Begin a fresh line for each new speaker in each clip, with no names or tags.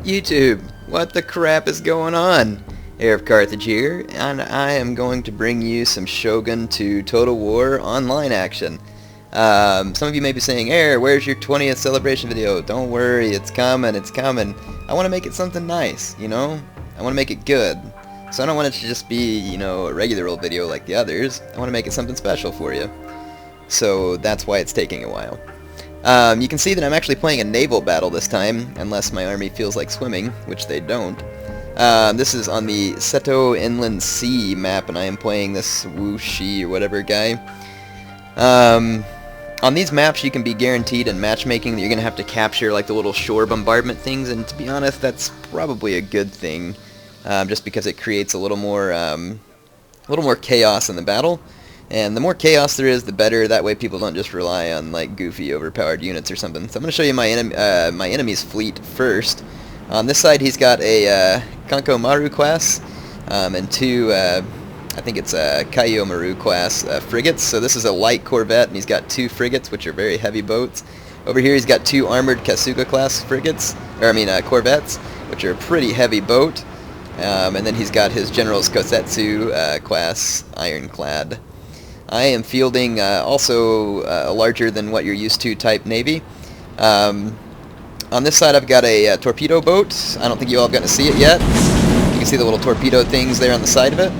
YouTube, what the crap is going on? Heir of Carthage here, and I am going to bring you some Shogun 2 Total War online action. Some of you may be saying, Heir, where's your 20th celebration video? Don't worry, it's coming, it's coming. I want to make it something nice, you know? I want to make it good. So I don't want it to just be, you know, a regular old video like the others. I want to make it something special for you. So that's why it's taking a while. You can see that I'm actually playing a naval battle this time, unless my army feels like swimming, which they don't. This is on the Seto Inland Sea map, and I am playing this Wu Shi or whatever guy. On these maps, you can be guaranteed in matchmaking that you're going to have to capture like the little shore bombardment things, and to be honest, that's probably a good thing, just because it creates a little more chaos in the battle. And the more chaos there is, the better. That way people don't just rely on like goofy, overpowered units or something. So I'm going to show you my enemy's fleet first. On this side, he's got a Kanko Maru class and two, I think it's Kaiyo Maru class frigates. So this is a light corvette, and he's got two frigates, which are very heavy boats. Over here, he's got two armored Kasuga class frigates, or I mean corvettes, which are a pretty heavy boat. And then he's got his General's Kosetsu class ironclad. I am fielding also a larger than what you're used to type navy. On this side I've got a torpedo boat. I don't think you all have gotten to see it yet. You can see the little torpedo things there on the side of it.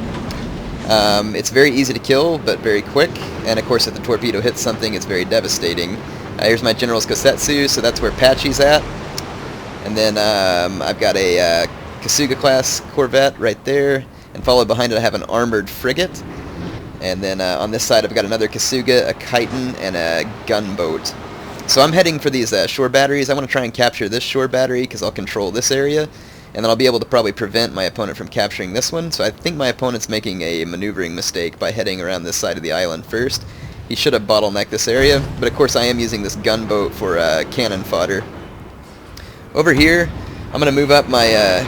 It's very easy to kill, but very quick. And of course if the torpedo hits something, it's very devastating. Here's my General's Kosetsu, so that's where Patchy's at. And then I've got a Kasuga class corvette right there. And followed behind it I have an armored frigate. And then on this side I've got another Kasuga, a Quitin, and a gunboat. So I'm heading for these shore batteries. I want to try and capture this shore battery because I'll control this area. And then I'll be able to probably prevent my opponent from capturing this one. So I think my opponent's making a maneuvering mistake by heading around this side of the island first. He should have bottlenecked this area. But of course I am using this gunboat for cannon fodder. Over here I'm going to move up my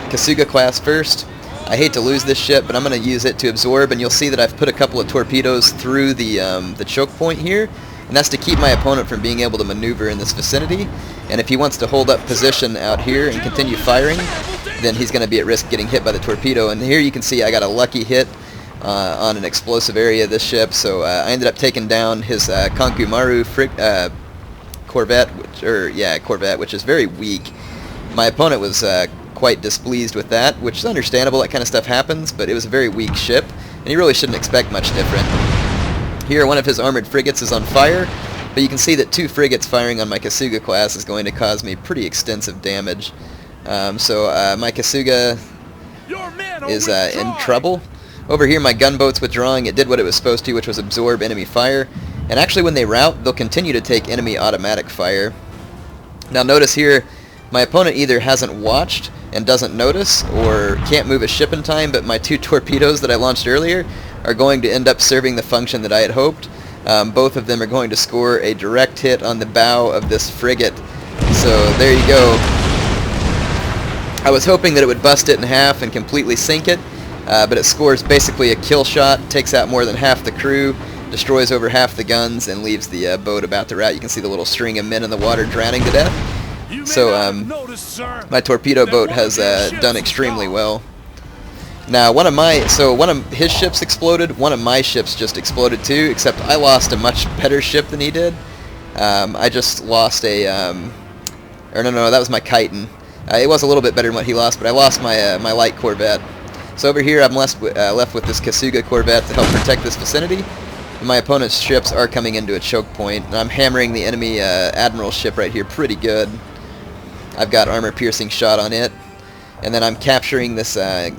Kasuga class first. I hate to lose this ship, but I'm going to use it to absorb, and you'll see that I've put a couple of torpedoes through the choke point here, and that's to keep my opponent from being able to maneuver in this vicinity. And if he wants to hold up position out here and continue firing, then he's going to be at risk getting hit by the torpedo. And here you can see I got a lucky hit on an explosive area of this ship, so I ended up taking down his Kanku Maru corvette, which is very weak. My opponent was quite displeased with that, which is understandable. That kind of stuff happens, but it was a very weak ship, and you really shouldn't expect much different. Here, one of his armored frigates is on fire, but you can see that two frigates firing on my Kasuga class is going to cause me pretty extensive damage. So my Kasuga is in trouble. Over here, my gunboat's withdrawing. It did what it was supposed to, which was absorb enemy fire. And actually, when they rout, they'll continue to take enemy automatic fire. Now notice here, my opponent either hasn't watched and doesn't notice, or can't move a ship in time, but my two torpedoes that I launched earlier are going to end up serving the function that I had hoped. Both of them are going to score a direct hit on the bow of this frigate. So there you go. I was hoping that it would bust it in half and completely sink it, but it scores basically a kill shot, takes out more than half the crew, destroys over half the guns, and leaves the boat about to rout. You can see the little string of men in the water drowning to death. So my torpedo boat has done extremely well. Now one of his ships exploded, one of my ships just exploded too, except I lost a much better ship than he did. I just lost a, no, that was my Quitin. It was a little bit better than what he lost, but I lost my my light corvette. So over here I'm left with this Kasuga corvette to help protect this vicinity. My opponent's ships are coming into a choke point, and I'm hammering the enemy admiral ship right here pretty good. I've got armor-piercing shot on it, and then I'm capturing this, that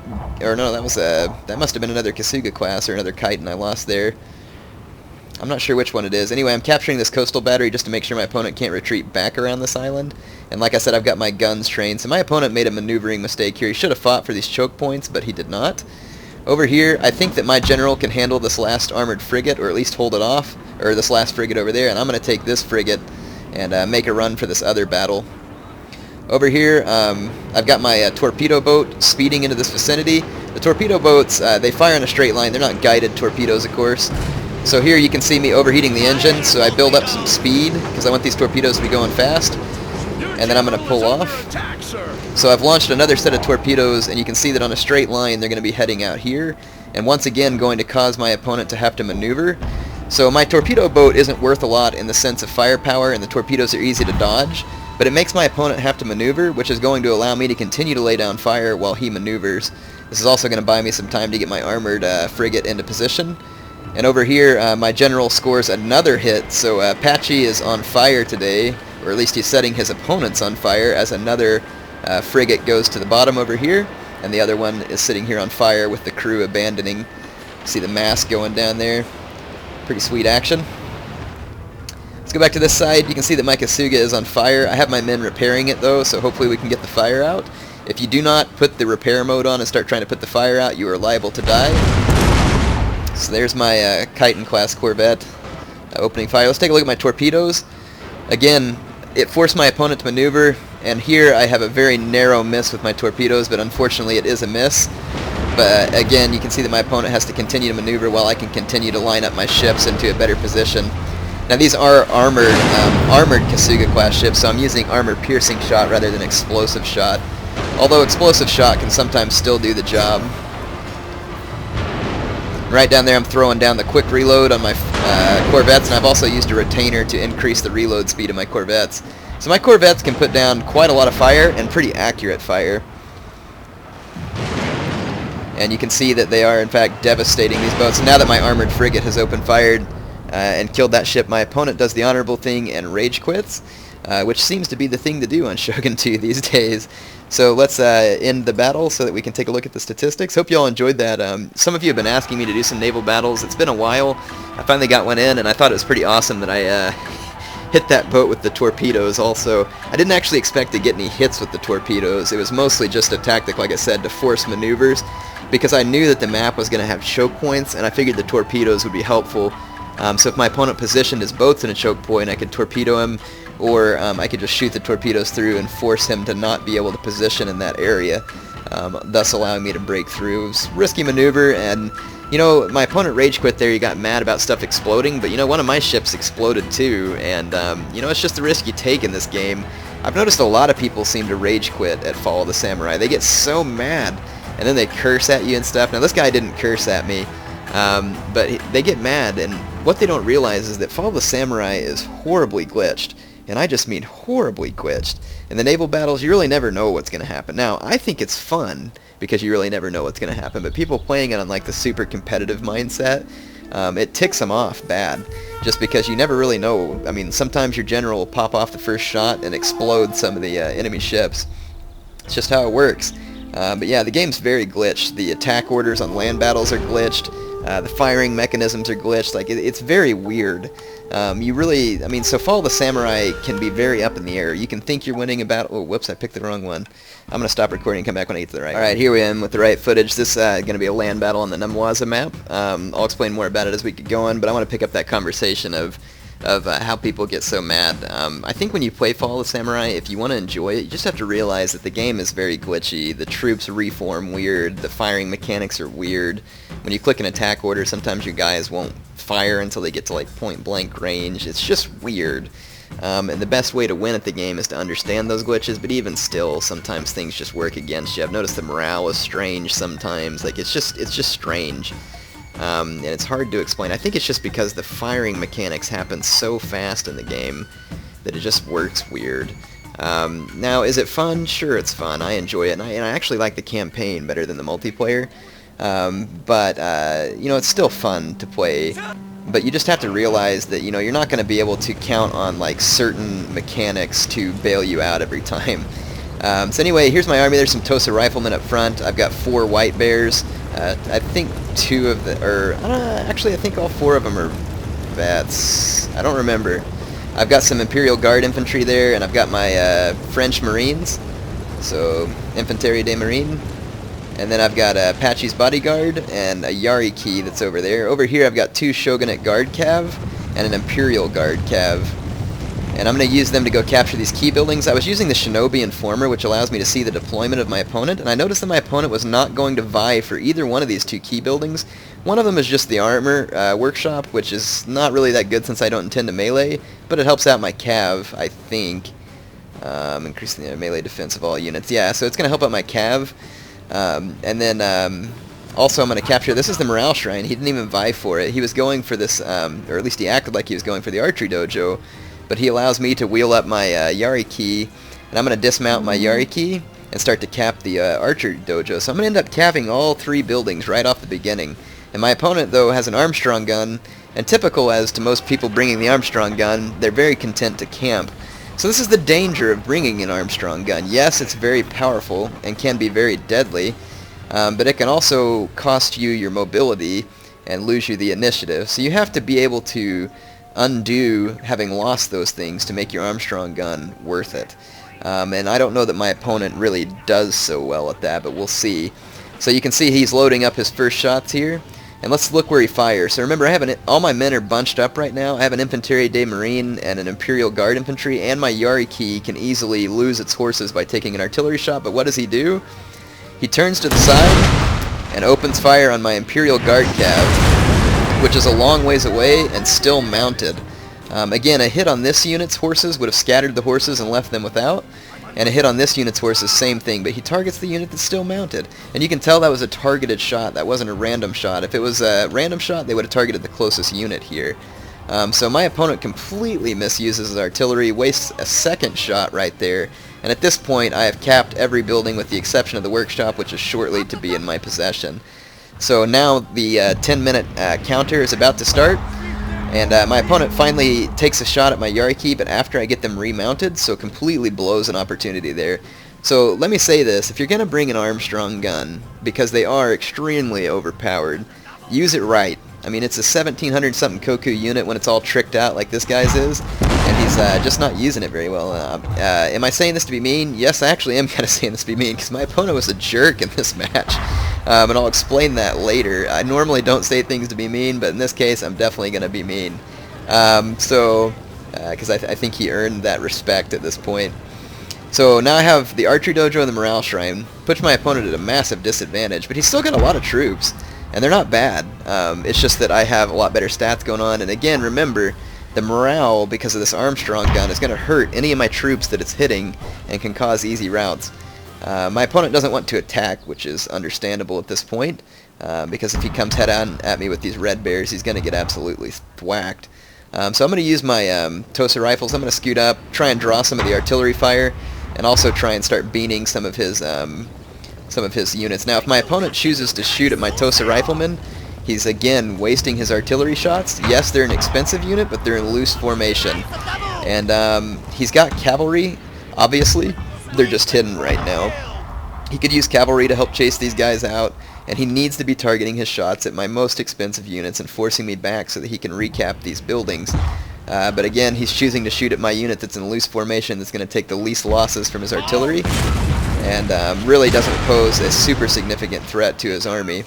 must have been another Kasuga class or another Quitin I lost there. I'm not sure which one it is. Anyway, I'm capturing this coastal battery just to make sure my opponent can't retreat back around this island. And like I said, I've got my guns trained, so my opponent made a maneuvering mistake here. He should have fought for these choke points, but he did not. Over here, I think that my general can handle this last armored frigate, or at least hold it off, or this last frigate over there, and I'm going to take this frigate and make a run for this other battle. Over here, I've got my torpedo boat speeding into this vicinity. The torpedo boats, they fire in a straight line. They're not guided torpedoes, of course. So here you can see me overheating the engine, so I build up some speed, because I want these torpedoes to be going fast. and then I'm going to pull off. So I've launched another set of torpedoes, and you can see that on a straight line they're going to be heading out here, and once again going to cause my opponent to have to maneuver. So my torpedo boat isn't worth a lot in the sense of firepower, and the torpedoes are easy to dodge, but it makes my opponent have to maneuver, which is going to allow me to continue to lay down fire while he maneuvers. This is also going to buy me some time to get my armored frigate into position. And over here, my general scores another hit, so Apache is on fire today, or at least he's setting his opponents on fire, as another frigate goes to the bottom over here, and the other one is sitting here on fire with the crew abandoning. See the mast going down there. Pretty sweet action. Let's go back to this side. You can see that my Kasuga is on fire. I have my men repairing it though, so hopefully we can get the fire out. If you do not put the repair mode on and start trying to put the fire out, you are liable to die. So there's my Quitin class corvette opening fire. Let's take a look at my torpedoes. Again, it forced my opponent to maneuver, and here I have a very narrow miss with my torpedoes, but unfortunately it is a miss. But again, you can see that my opponent has to continue to maneuver while I can continue to line up my ships into a better position. Now these are armored Kasuga class ships, so I'm using armor piercing shot rather than explosive shot. Although explosive shot can sometimes still do the job. Right down there I'm throwing down the quick reload on my corvettes, and I've also used a retainer to increase the reload speed of my corvettes. So my corvettes can put down quite a lot of fire, and pretty accurate fire. And you can see that they are in fact devastating these boats. And now that my armored frigate has opened fired and killed that ship, my opponent does the honorable thing and rage quits, which seems to be the thing to do on Shogun 2 these days. So let's end the battle so that we can take a look at the statistics. Hope you all enjoyed that. Some of you have been asking me to do some naval battles. It's been a while. I finally got one in, and I thought it was pretty awesome that I hit that boat with the torpedoes also. I didn't actually expect to get any hits with the torpedoes. It was mostly just a tactic, like I said, to force maneuvers, because I knew that the map was going to have choke points, and I figured the torpedoes would be helpful. So if my opponent positioned his boats in a choke point, I could torpedo him, or I could just shoot the torpedoes through and force him to not be able to position in that area, thus allowing me to break through. It was a risky maneuver, and you know, my opponent rage quit there. He got mad about stuff exploding, but you know, one of my ships exploded too, and you know, it's just the risk you take in this game. I've noticed a lot of people seem to rage quit at Fall of the Samurai. They get so mad, and then they curse at you and stuff. Now this guy didn't curse at me, but they get mad, and what they don't realize is that Fall of the Samurai is horribly glitched, and I just mean horribly glitched. In the naval battles, you really never know what's going to happen. Now, I think it's fun, because you really never know what's going to happen, but people playing it on like the super competitive mindset, it ticks them off bad, just because you never really know. I mean, sometimes your general will pop off the first shot and explode some of the enemy ships. It's just how it works. But yeah, the game's very glitched. The attack orders on land battles are glitched. The firing mechanisms are glitched. Like, it's very weird. You really, I mean, so Fall of the Samurai can be very up in the air. You can think you're winning a battle. Oh, whoops, I picked the wrong one. I'm going to stop recording and come back when I get to the right. Alright, here we am with the right footage. This is going to be a land battle on the Naval map. I'll explain more about it as we get going, but I want to pick up that conversation of how people get so mad. I think when you play Fall of the Samurai, if you want to enjoy it, you just have to realize that the game is very glitchy. The troops reform weird. The firing mechanics are weird. When you click an attack order, sometimes your guys won't fire until they get to like point blank range. It's just weird. And the best way to win at the game is to understand those glitches, but even still, sometimes things just work against you. I've noticed the morale is strange sometimes. Like, it's just strange. And it's hard to explain. I think it's just because the firing mechanics happen so fast in the game that it just works weird. Now, is it fun? Sure, it's fun. I enjoy it, and I actually like the campaign better than the multiplayer. But you know, it's still fun to play. But you just have to realize that, you know, you're not going to be able to count on like certain mechanics to bail you out every time. So anyway, here's my army. There's some Tosa riflemen up front. I've got 4 white bears. I think 2 of the, or actually I think all 4 of them are vets. I don't remember. I've got some Imperial Guard infantry there, and I've got my French Marines, so Infanterie des Marines. And then I've got Apache's Bodyguard and a Yari Key that's over there. Over here I've got 2 Shogunate Guard Cav and an Imperial Guard Cav. And I'm going to use them to go capture these key buildings. I was using the Shinobi Informer, which allows me to see the deployment of my opponent, and I noticed that my opponent was not going to vie for either one of these 2 key buildings. One of them is just the armor workshop, which is not really that good since I don't intend to melee, but it helps out my Cav, I think. Increasing the melee defense of all units. Yeah, so it's going to help out my cav. And then also I'm going to capture, this is the morale shrine. He didn't even vie for it. He was going for this, or at least he acted like he was going for the archery dojo. But he allows me to wheel up my Yari key, and I'm going to dismount my Yari key and start to cap the archery dojo. So I'm going to end up capping all 3 buildings right off the beginning. And my opponent, though, has an Armstrong gun, and typical as to most people bringing the Armstrong gun, they're very content to camp. So this is the danger of bringing an Armstrong gun. Yes, it's very powerful and can be very deadly, but it can also cost you your mobility and lose you the initiative. So you have to be able to undo having lost those things to make your Armstrong gun worth it. And I don't know that my opponent really does so well at that, but we'll see. So you can see he's loading up his first shots here. And let's look where he fires. So remember, I have all my men are bunched up right now. I have an Infantry de Marine and an Imperial Guard infantry, and my Yari key can easily lose its horses by taking an artillery shot. But what does he do? He turns to the side and opens fire on my Imperial Guard cav, which is a long ways away and still mounted. Again, a hit on this unit's horses would have scattered the horses and left them without. And a hit on this unit's horses, same thing, but he targets the unit that's still mounted. And you can tell that was a targeted shot, that wasn't a random shot. If it was a random shot, they would have targeted the closest unit here. So my opponent completely misuses his artillery, wastes a second shot right there, and at this point I have capped every building with the exception of the workshop, which is shortly to be in my possession. So now the 10-minute counter is about to start. And my opponent finally takes a shot at my Yari key, but after I get them remounted, so completely blows an opportunity there. So let me say this, if you're going to bring an Armstrong gun, because they are extremely overpowered, use it right. I mean, it's a 1700-something Koku unit when it's all tricked out like this guy's is, and he's just not using it very well. Am I saying this to be mean? Yes, I actually am kind of saying this to be mean, because my opponent was a jerk in this match. And I'll explain that later. I normally don't say things to be mean, but in this case, I'm definitely going to be mean. Because I think he earned that respect at this point. So now I have the Archery Dojo and the Morale Shrine, puts my opponent at a massive disadvantage, but he's still got a lot of troops, and they're not bad. It's just that I have a lot better stats going on, and again, remember, the morale, because of this Armstrong gun, is going to hurt any of my troops that it's hitting and can cause easy routes. My opponent doesn't want to attack, which is understandable at this point, because if he comes head-on at me with these red bears, he's going to get absolutely thwacked. So I'm going to use my Tosa rifles. I'm going to scoot up, try and draw some of the artillery fire, and also try and start beaning some of his units. Now, if my opponent chooses to shoot at my Tosa riflemen, he's again wasting his artillery shots. Yes, they're an expensive unit, but they're in loose formation. And he's got cavalry, obviously. They're just hidden right now. He could use cavalry to help chase these guys out, and he needs to be targeting his shots at my most expensive units and forcing me back so that he can recap these buildings. But again, he's choosing to shoot at my unit that's in loose formation that's going to take the least losses from his artillery, and really doesn't pose a super significant threat to his army.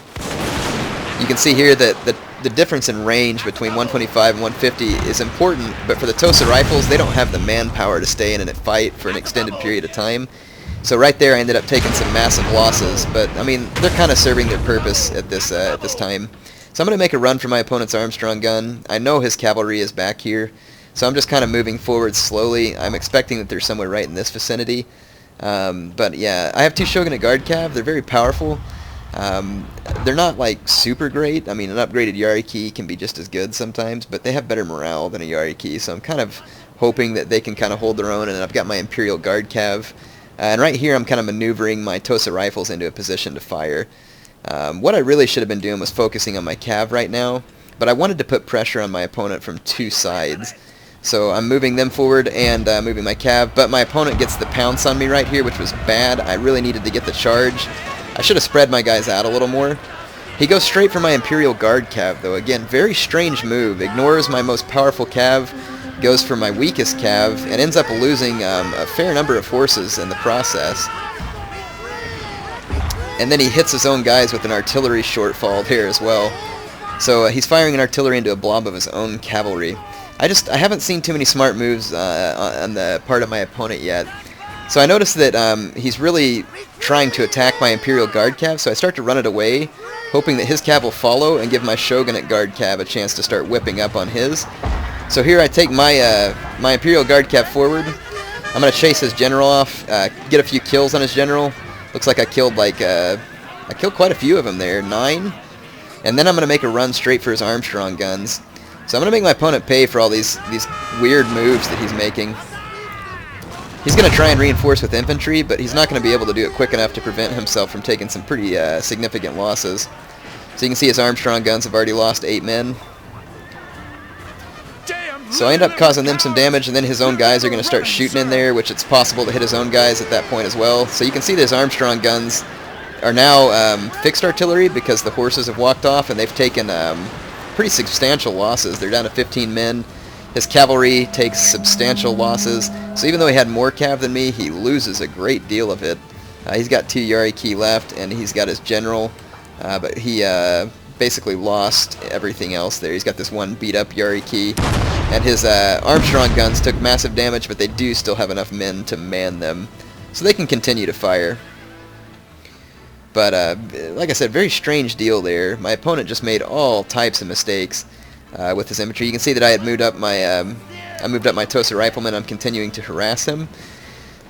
You can see here that the difference in range between 125 and 150 is important, but for the Tosa rifles, they don't have the manpower to stay in a fight for an extended period of time. So right there, I ended up taking some massive losses, but I mean, they're kind of serving their purpose at this time. So I'm going to make a run for my opponent's Armstrong gun. I know his cavalry is back here, so I'm just kind of moving forward slowly. I'm expecting that they're somewhere right in this vicinity. But yeah, I have 2 Shogun Guard cav. They're very powerful. They're not like super great. I mean, an upgraded Yari key can be just as good sometimes, but they have better morale than a Yari key, so I'm kind of hoping that they can kind of hold their own. And I've got my Imperial Guard cav, and right here I'm kind of maneuvering my Tosa rifles into a position to fire. What I really should have been doing was focusing on my cav right now, but I wanted to put pressure on my opponent from 2 sides. So I'm moving them forward and moving my cav, but my opponent gets the pounce on me right here, which was bad. I really needed to get the charge. I should have spread my guys out a little more. He goes straight for my Imperial Guard cav, though. Again, very strange move. Ignores my most powerful cav, goes for my weakest cav, and ends up losing a fair number of horses in the process. And then he hits his own guys with an artillery shortfall here as well. So he's firing an artillery into a blob of his own cavalry. I haven't seen too many smart moves on the part of my opponent yet. So I noticed that he's really trying to attack my Imperial Guard cav, so I start to run it away, hoping that his cav will follow and give my Shogunate Guard cav a chance to start whipping up on his. So here I take my my Imperial Guard cav forward, I'm going to chase his general off, get a few kills on his general. Looks like I killed quite a few of them there, 9. And then I'm going to make a run straight for his Armstrong guns. So I'm going to make my opponent pay for all these weird moves that he's making. He's going to try and reinforce with infantry, but he's not going to be able to do it quick enough to prevent himself from taking some pretty significant losses. So you can see his Armstrong guns have already lost 8 men. So I end up causing them some damage, and then his own guys are going to start shooting in there, which it's possible to hit his own guys at that point as well. So you can see that his Armstrong guns are now fixed artillery because the horses have walked off, and they've taken pretty substantial losses. They're down to 15 men. His cavalry takes substantial losses. So even though he had more cav than me, he loses a great deal of it. He's got 2 Yariki left, and he's got his general, but he basically lost everything else there. He's got this one beat-up Yariki. And his Armstrong guns took massive damage, but they do still have enough men to man them. So they can continue to fire. But, like I said, very strange deal there. My opponent just made all types of mistakes with his infantry. You can see that I had moved up my Tosa riflemen. I'm continuing to harass him.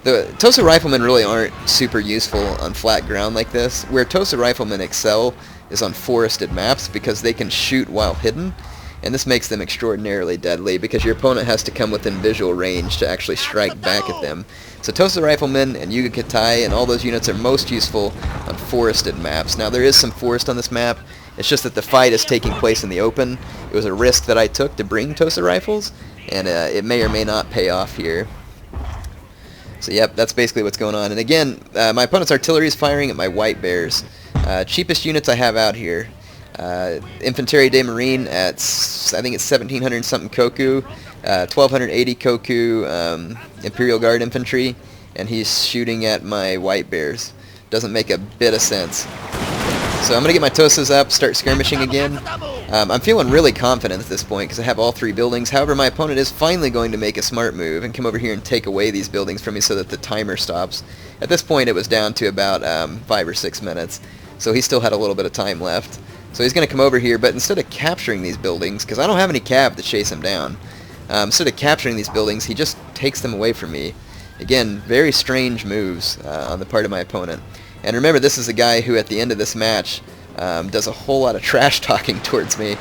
The Tosa riflemen really aren't super useful on flat ground like this. Where Tosa riflemen excel is on forested maps because they can shoot while hidden. And this makes them extraordinarily deadly because your opponent has to come within visual range to actually strike back at them. So Tosa Riflemen and Yuga Katai and all those units are most useful on forested maps. Now there is some forest on this map. It's just that the fight is taking place in the open. It was a risk that I took to bring Tosa Rifles, and it may or may not pay off here. So yep, that's basically what's going on. And again, my opponent's artillery is firing at my White Bears. Cheapest units I have out here. Infantry de Marine at, I think it's 1700 something Koku, 1280 Koku Imperial Guard Infantry, and he's shooting at my White Bears. Doesn't make a bit of sense. So I'm going to get my Tosas up, start skirmishing again. I'm feeling really confident at this point because I have all 3 buildings. However, my opponent is finally going to make a smart move and come over here and take away these buildings from me so that the timer stops. At this point it was down to about 5 or 6 minutes, so he still had a little bit of time left. So he's going to come over here, but instead of capturing these buildings, because I don't have any cav to chase him down, instead of capturing these buildings, he just takes them away from me. Again, very strange moves on the part of my opponent. And remember, this is a guy who at the end of this match does a whole lot of trash talking towards me.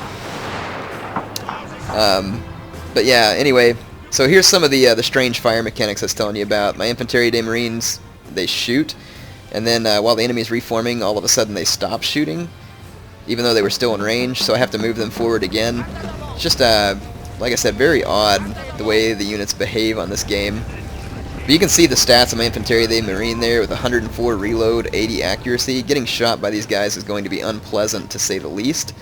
But yeah, anyway, so here's some of the strange fire mechanics I was telling you about. My Infantry de Marines, they shoot, and then while the enemy's reforming, all of a sudden they stop shooting, even though they were still in range, so I have to move them forward again. It's just, like I said, very odd the way the units behave on this game. But you can see the stats of my Infantry de Marine there with 104 reload, 80 accuracy. Getting shot by these guys is going to be unpleasant, to say the least.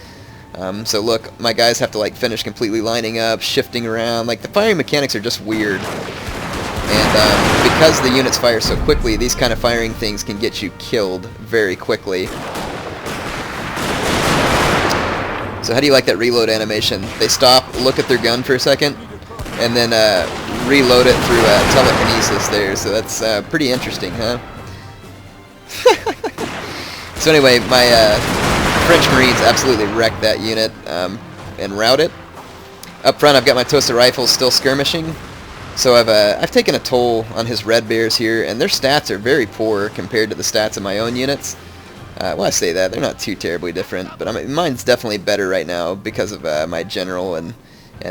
So look, my guys have to like finish completely lining up, shifting around. Like, the firing mechanics are just weird. And because the units fire so quickly, these kind of firing things can get you killed very quickly. So how do you like that reload animation? They stop, look at their gun for a second, and then reload it through telekinesis there. So that's pretty interesting, huh? So anyway, my French Marines absolutely wrecked that unit and rout it. Up front, I've got my Tosa rifles still skirmishing. So I've taken a toll on his Red Bears here, and their stats are very poor compared to the stats of my own units. Well, I say that, they're not too terribly different, but mine's definitely better right now because of my general and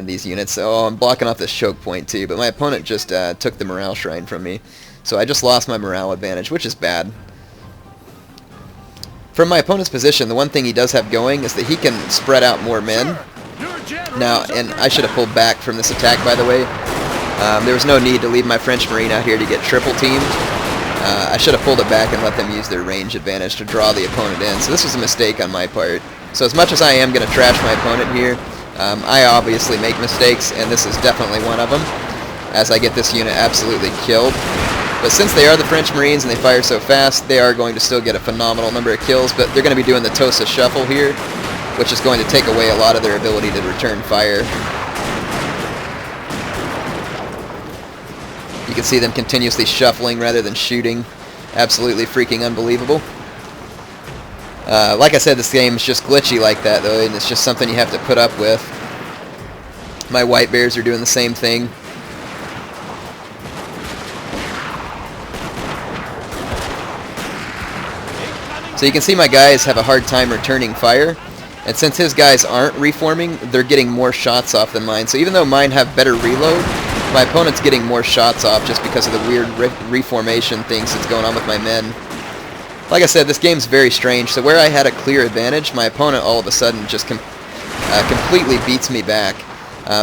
these units. Oh, I'm blocking off this choke point too, but my opponent just took the morale shrine from me. So I just lost my morale advantage, which is bad. From my opponent's position, the one thing he does have going is that he can spread out more men. Now, and I should have pulled back from this attack, by the way. There was no need to leave my French Marine out here to get triple teamed. I should have pulled it back and let them use their range advantage to draw the opponent in. So this was a mistake on my part. So as much as I am going to trash my opponent here, I obviously make mistakes, and this is definitely one of them, as I get this unit absolutely killed. But since they are the French Marines and they fire so fast, they are going to still get a phenomenal number of kills, but they're going to be doing the Tosa Shuffle here, which is going to take away a lot of their ability to return fire. You can see them continuously shuffling rather than shooting. Absolutely freaking unbelievable. Like I said, this game is just glitchy like that, though, and it's just something you have to put up with. My White Bears are doing the same thing. So you can see my guys have a hard time returning fire, and since his guys aren't reforming, they're getting more shots off than mine. So even though mine have better reload, my opponent's getting more shots off just because of the weird reformation things that's going on with my men. Like I said, this game's very strange. So where I had a clear advantage, my opponent all of a sudden just completely beats me back.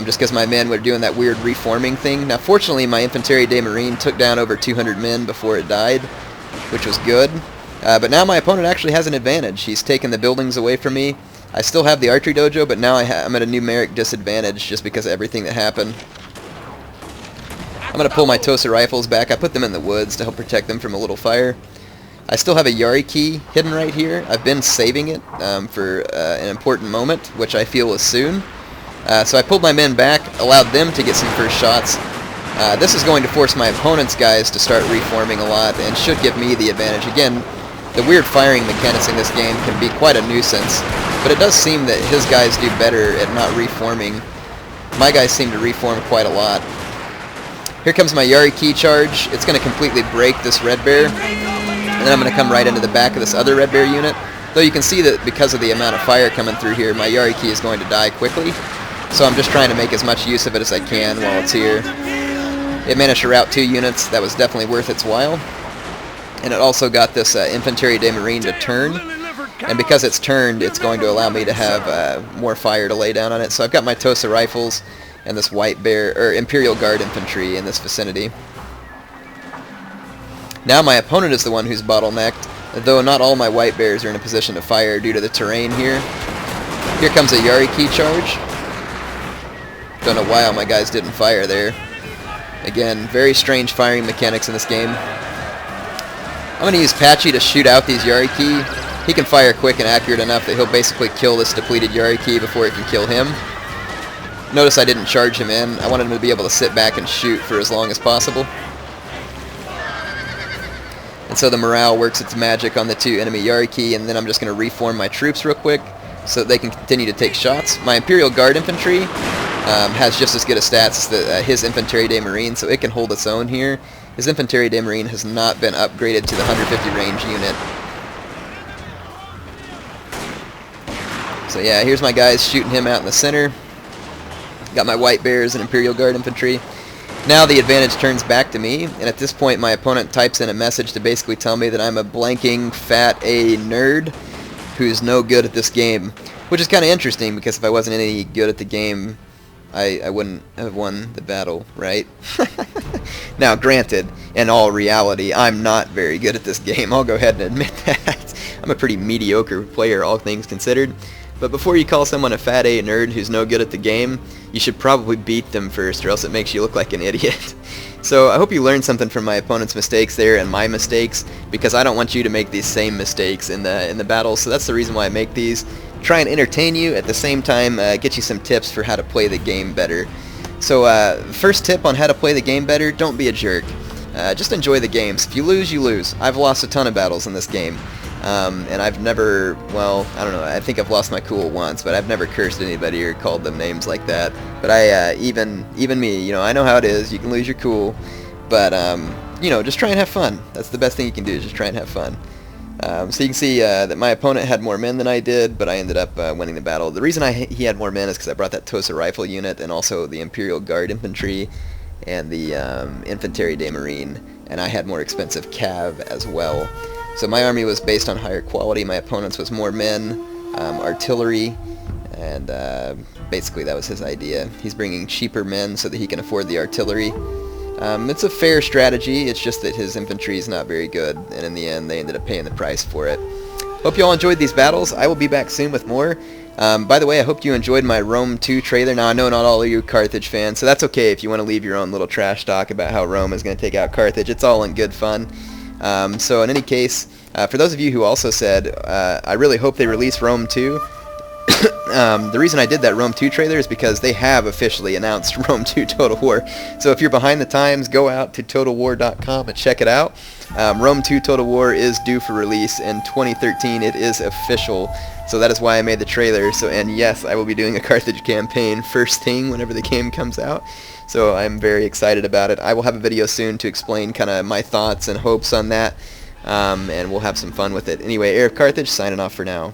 Just because my men were doing that weird reforming thing. Now fortunately my Infantry de Marine took down over 200 men before it died, which was good. But now my opponent actually has an advantage. He's taken the buildings away from me. I still have the archery dojo, but now I'm at a numeric disadvantage just because of everything that happened. I'm going to pull my Tosa rifles back. I put them in the woods to help protect them from a little fire. I still have a Yari key hidden right here. I've been saving it for an important moment, which I feel is soon. So I pulled my men back, allowed them to get some first shots. This is going to force my opponent's guys to start reforming a lot and should give me the advantage. Again, the weird firing mechanics in this game can be quite a nuisance, but it does seem that his guys do better at not reforming. My guys seem to reform quite a lot. Here comes my Yari key charge. It's going to completely break this Red Bear, and then I'm going to come right into the back of this other Red Bear unit. Though you can see that because of the amount of fire coming through here, my Yari key is going to die quickly. So I'm just trying to make as much use of it as I can while it's here. It managed to rout 2 units. That was definitely worth its while. And it also got this Infantry de Marine to turn. And because it's turned, it's going to allow me to have more fire to lay down on it. So I've got my Tosa rifles and this White Bear, or Imperial Guard infantry in this vicinity. Now my opponent is the one who's bottlenecked, though not all my White Bears are in a position to fire due to the terrain here. Here comes a Yari key charge. Don't know why all my guys didn't fire there. Again, very strange firing mechanics in this game. I'm going to use Patchy to shoot out these Yari key. He can fire quick and accurate enough that he'll basically kill this depleted Yari key before it can kill him. Notice I didn't charge him in. I wanted him to be able to sit back and shoot for as long as possible. And so the morale works its magic on the 2 enemy Yari key, and then I'm just going to reform my troops real quick so that they can continue to take shots. My Imperial Guard infantry has just as good a stats as his Infantry de Marine, so it can hold its own here. His Infantry de Marine has not been upgraded to the 150 range unit. So yeah, here's my guys shooting him out in the center. Got my White Bears and Imperial Guard infantry. Now the advantage turns back to me, and at this point my opponent types in a message to basically tell me that I'm a blanking fat A nerd who's no good at this game. Which is kind of interesting, because if I wasn't any good at the game, I wouldn't have won the battle, right? Now, granted, in all reality, I'm not very good at this game. I'll go ahead and admit that. I'm a pretty mediocre player, all things considered. But before you call someone a fat A nerd who's no good at the game, you should probably beat them first, or else it makes you look like an idiot. So I hope you learned something from my opponent's mistakes there and my mistakes, because I don't want you to make these same mistakes in the battles. So that's the reason why I make these. Try and entertain you, at the same time get you some tips for how to play the game better. So first tip on how to play the game better: don't be a jerk. Just enjoy the games. If you lose, you lose. I've lost a ton of battles in this game. And I've never, well, I don't know, I think I've lost my cool once, but I've never cursed anybody or called them names like that. But even me, you know, I know how it is. You can lose your cool, but, you know, just try and have fun. That's the best thing you can do, is just try and have fun. So you can see that my opponent had more men than I did, but I ended up winning the battle. The reason he had more men is because I brought that Tosa rifle unit and also the Imperial Guard infantry and the Infantry de Marine, and I had more expensive cav as well. So my army was based on higher quality. My opponent's was more men, artillery, and basically that was his idea. He's bringing cheaper men so that he can afford the artillery. It's a fair strategy. It's just that his infantry is not very good, and in the end they ended up paying the price for it. Hope you all enjoyed these battles. I will be back soon with more. By the way, I hope you enjoyed my Rome 2 trailer. Now, I know not all of you are Carthage fans, so that's okay if you want to leave your own little trash talk about how Rome is going to take out Carthage. It's all in good fun. So in any case, for those of you who also said, I really hope they release Rome 2, the reason I did that Rome 2 trailer is because they have officially announced Rome 2 Total War. So if you're behind the times, go out to TotalWar.com and check it out. Rome 2 Total War is due for release in 2013. It is official. So that is why I made the trailer. So, and yes, I will be doing a Carthage campaign first thing whenever the game comes out. So I'm very excited about it. I will have a video soon to explain kind of my thoughts and hopes on that. and we'll have some fun with it. Anyway, Air of Carthage signing off for now.